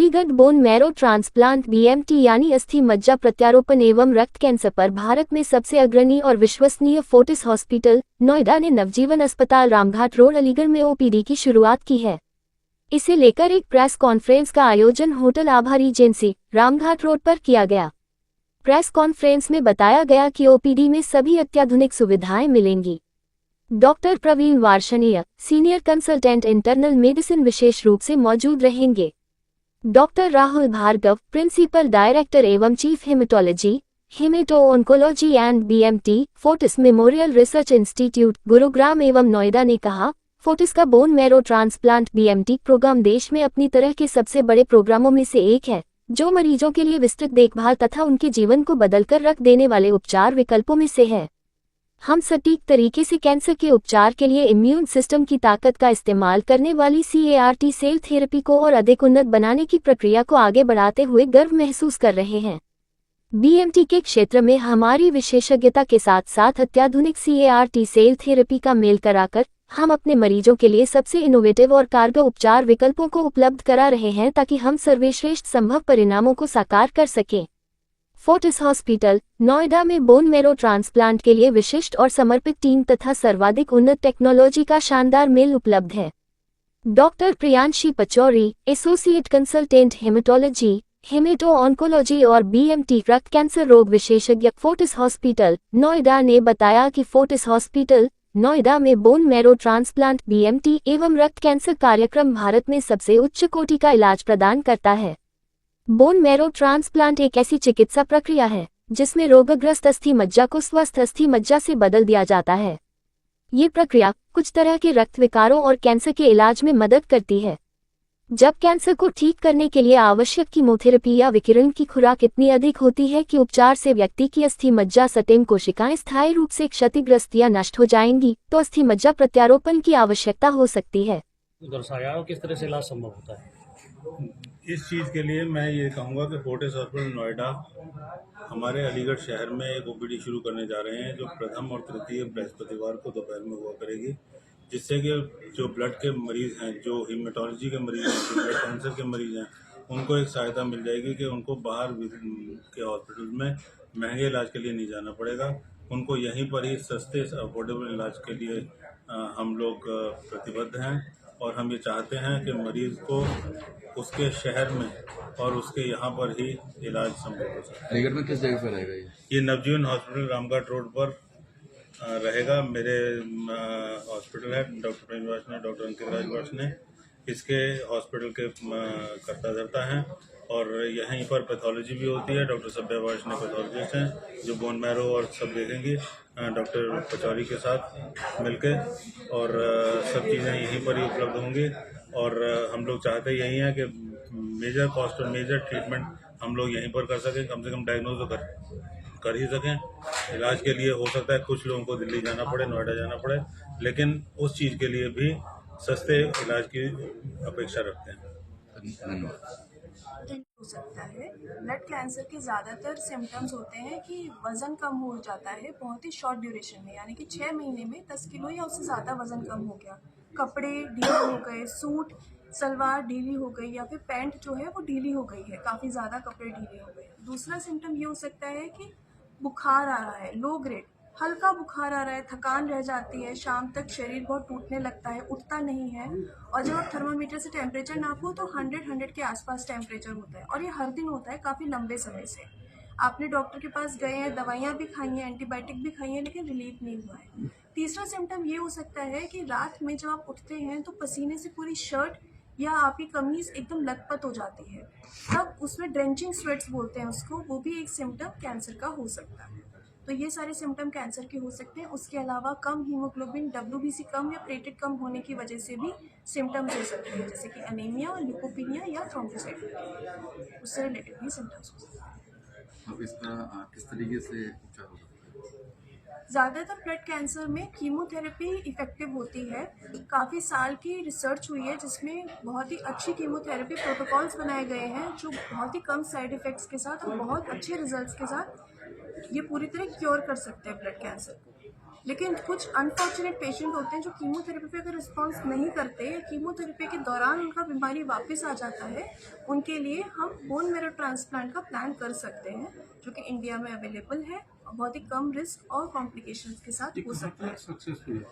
Aligarh bone marrow transplant BMT यानी अस्थि मज्जा प्रत्यारोपण एवं रक्त कैंसर पर भारत में सबसे अग्रणी और विश्वसनीय फोर्टिस हॉस्पिटल नोएडा ने नवजीवन अस्पताल रामघाट रोड अलीगढ़ में ओपीडी की शुरुआत की है। इसे लेकर एक प्रेस कॉन्फ्रेंस का आयोजन होटल आभा रीजेंसी रामघाट रोड पर किया गया। प्रेस कॉन्फ्रेंस में बताया गया कि ओपीडी में सभी अत्याधुनिक सुविधाएं मिलेंगी। Doctor Praveen Varshney senior consultant internal medicine विशेष रूप से मौजूद रहेंगे। Doctor Rahul Bhargava principal director एवं chief haematology haemato oncology and BMT Fortis memorial research institute Gurugram एवं नोएडा ने कहा, फोर्टिस का bone marrow transplant BMT programme देश में अपनी तरह के सबसे बड़े प्रोग्रामों में से एक है, जो मरीजों के लिए विस्तृत देखभाल तथा उनके जीवन को बदलकर रख देने वाले उपचार विकल्पों में से है। हम सटीक तरीके से कैंसर के उपचार के लिए इम्यून सिस्टम की ताकत का इस्तेमाल करने वाली CAR-T सेल थेरेपी को और अधिक उन्नत बनाने की प्रक्रिया को आगे बढ़ाते हुए गर्व महसूस कर रहे हैं। बीएमटी के क्षेत्र में हमारी विशेषज्ञता के साथ साथ अत्याधुनिक CAR-T सेल थेरेपी का मेल कराकर हम अपने मरीजों के लिए सबसे इनोवेटिव और कारगर उपचार विकल्पों को उपलब्ध करा रहे हैं ताकि हम सर्वश्रेष्ठ संभव परिणामों को साकार कर सकें। फोर्टिस हॉस्पिटल नोएडा में बोन मैरो ट्रांसप्लांट के लिए विशिष्ट और समर्पित टीम तथा सर्वाधिक उन्नत टेक्नोलॉजी का शानदार मेल उपलब्ध है। Doctor Priyanshi Pachauri associate consultant haematology haemato oncology और बीएमटी रक्त कैंसर रोग विशेषज्ञ फोर्टिस हॉस्पिटल नोएडा ने बताया कि फोर्टिस हॉस्पिटल नोएडा में बोन मैरो ट्रांसप्लांट बीएमटी एवं रक्त कैंसर कार्यक्रम भारत में सबसे उच्च कोटि का इलाज प्रदान करता है। बोन मैरो ट्रांसप्लांट एक ऐसी चिकित्सा प्रक्रिया है जिसमें रोगग्रस्त अस्थि मज्जा को स्वस्थ अस्थि मज्जा से बदल दिया जाता है। ये प्रक्रिया कुछ तरह के रक्त विकारों और कैंसर के इलाज में मदद करती है। जब कैंसर को ठीक करने के लिए आवश्यक कीमोथेरेपी या विकिरण की खुराक इतनी अधिक होती है कि उपचार से व्यक्ति की अस्थि मज्जा स्टेम कोशिकाएं स्थायी रूप से क्षतिग्रस्त या नष्ट हो जाएंगी, तो अस्थि मज्जा प्रत्यारोपण की आवश्यकता हो सकती है। दर्शाया किस तरह से इलाज संभव होता है? इस चीज़ के लिए मैं ये कहूँगा कि फोर्टिस हॉस्पिटल नोएडा हमारे अलीगढ़ शहर में एक ओपीडी शुरू करने जा रहे हैं, जो प्रथम और तृतीय बृहस्पतिवार को दोपहर में हुआ करेगी, जिससे कि जो ब्लड के मरीज़ हैं, जो हीमेटोलॉजी के मरीज़ हैं, जो ब्लड कैंसर के मरीज़ हैं, उनको एक सहायता मिल जाएगी कि उनको बाहर के हॉस्पिटल में महंगे इलाज के लिए नहीं जाना पड़ेगा। उनको यहीं पर ही सस्ते अफोर्डेबल इलाज के लिए हम लोग प्रतिबद्ध हैं और हम ये चाहते हैं कि मरीज़ को उसके शहर में और उसके यहाँ पर ही इलाज संभव हो सके। अलीगढ़ में किस जगह पर रहेगा ये नवजीवन हॉस्पिटल रामघाट रोड पर रहेगा। मेरे हॉस्पिटल है डॉक्टर प्रेम वार्ष ने, डॉक्टर अंकित राज वार्ष ने इसके हॉस्पिटल के कर्ता धर्ता हैं और यहीं पर पैथोलॉजी भी होती है। डॉक्टर सभ्या वार्ष ने पैथोलॉजिस्ट हैं जो बोन मैरो और सब देखेंगी डॉक्टर पचौरी के साथ मिलके, और सब चीज़ें यहीं पर ही उपलब्ध होंगी। और हम लोग चाहते यही हैं कि मेजर कॉस्ट और मेजर ट्रीटमेंट हम लोग यहीं पर कर सकें, कम से कम डायग्नोज तो कर ही सकें। इलाज के लिए हो सकता है कुछ लोगों को दिल्ली जाना पड़े, नोएडा जाना पड़े, लेकिन उस चीज़ के लिए भी सस्ते इलाज की अपेक्षा रखते हैं। धन्यवाद। हो सकता है। ब्लड कैंसर के ज़्यादातर सिम्टम्स होते हैं कि वज़न कम हो जाता है बहुत ही शॉर्ट ड्यूरेशन में, यानी कि 6 महीने में 10 किलो या उससे ज़्यादा वज़न कम हो गया, कपड़े ढीले हो गए, सूट सलवार ढीली हो गई या फिर पैंट जो है वो ढीली हो गई है, काफ़ी ज़्यादा कपड़े ढीले हो गए। दूसरा सिम्टम ये हो सकता है कि बुखार आ रहा है, लो ग्रेड हल्का बुखार आ रहा है, थकान रह जाती है, शाम तक शरीर बहुत टूटने लगता है, उठता नहीं है, और जब आप थर्मामीटर से टेम्परेचर नापो तो 100 के आसपास टेम्परेचर होता है और ये हर दिन होता है काफ़ी लंबे समय से। आपने डॉक्टर के पास गए हैं, दवाइयाँ भी खाई हैं, एंटीबायोटिक भी खाई हैं, लेकिन रिलीफ नहीं हुआ है। तीसरा सिम्टम ये हो सकता है कि रात में जब आप उठते हैं तो पसीने से पूरी शर्ट या आपकी कमीज एकदम लथपथ हो जाती है, तब उसमें ड्रेंचिंग स्वेट्स बोलते हैं उसको, वो भी एक सिम्टम कैंसर का हो सकता है। तो ये सारे सिम्टम कैंसर के हो सकते हैं। उसके अलावा कम हीमोग्लोबिन, WBC कम या प्लेटलेट कम होने की वजह से भी सिम्टम्स हो सकते हैं, जैसे कि अनीमिया, ल्यूकोपीनिया या थ्रोम्बोसाइटोपेनिया, उससे रिलेटेड भी सिम्टम्स हो सकते हैं। अब इसका किस तरीके से उपचार हो सकता है? ज़्यादातर ब्लड कैंसर में कीमोथेरेपी इफ़ेक्टिव होती है। काफ़ी साल की रिसर्च हुई है जिसमें बहुत ही अच्छी कीमोथेरेपी प्रोटोकॉल्स बनाए गए हैं जो बहुत ही कम साइड इफ़ेक्ट्स के साथ और बहुत अच्छे रिजल्ट्स के साथ ये पूरी तरह क्योर कर सकते हैं ब्लड कैंसर को। लेकिन कुछ अनफॉर्चुनेट पेशेंट होते हैं जो कीमोथेरेपी पे अगर रिस्पॉन्स नहीं करते या कीमोथेरेपी के दौरान उनका बीमारी वापस आ जाता है, उनके लिए हम बोन मैरो ट्रांसप्लांट का प्लान कर सकते हैं, जो कि इंडिया में अवेलेबल है और बहुत ही कम रिस्क और कॉम्प्लिकेशंस के साथ हो सकता है। Successful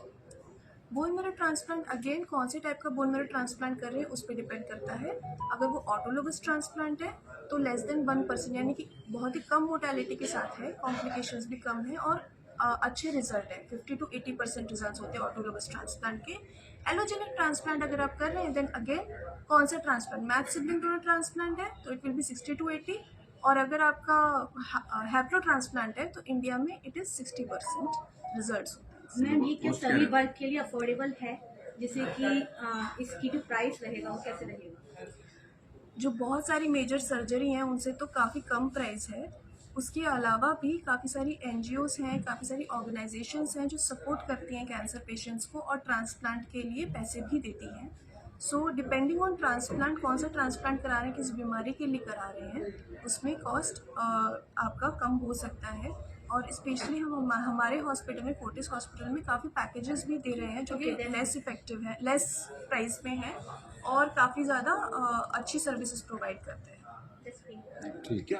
bone marrow transplant again कौन से टाइप का बोन मैरो ट्रांसप्लांट कर रहे हैं उस पर डिपेंड करता है। अगर वो ऑटोलोगस ट्रांसप्लांट है तो लेस देन 1%, यानी कि बहुत ही कम मोर्टेलिटी के साथ है, कॉम्प्लिकेशंस भी कम है और अच्छे रिजल्ट है। 50 to 80% रिजल्ट होते हैं ऑटोलोगस ट्रांसप्लांट के। एलोजेनिक ट्रांसप्लांट अगर आप कर रहे हैं देन अगेन कौन सा transplant, match sibling donor transplant है तो इट विल बी 60 to 80, और अगर आपका हैप्लो ट्रांसप्लांट है तो इंडिया में इट इज़ 60% रिजल्ट होते हैं। मैम ये क्या सभी वर्ग के लिए अफोर्डेबल है, जैसे कि इसकी जो प्राइस रहेगा वो कैसे रहेगा? जो बहुत सारी मेजर सर्जरी हैं उनसे तो काफ़ी कम प्राइस है। उसके अलावा भी काफ़ी सारी NGOs हैं, काफ़ी सारी ऑर्गेनाइजेशंस हैं जो सपोर्ट करती हैं कैंसर पेशेंट्स को और ट्रांसप्लांट के लिए पैसे भी देती हैं। सो डिपेंडिंग ऑन ट्रांसप्लांट, कौन सा ट्रांसप्लांट करा रहे हैं, किस बीमारी के लिए करा रहे हैं, उसमें कॉस्ट आपका कम हो सकता है। और स्पेशली हम हमारे हॉस्पिटल में, फोर्टिस हॉस्पिटल में काफ़ी पैकेजेस भी दे रहे हैं जो कि लेस इफेक्टिव है, लेस प्राइस में है और काफ़ी ज़्यादा अच्छी सर्विसेज प्रोवाइड करते हैं। जैसे ठीक है।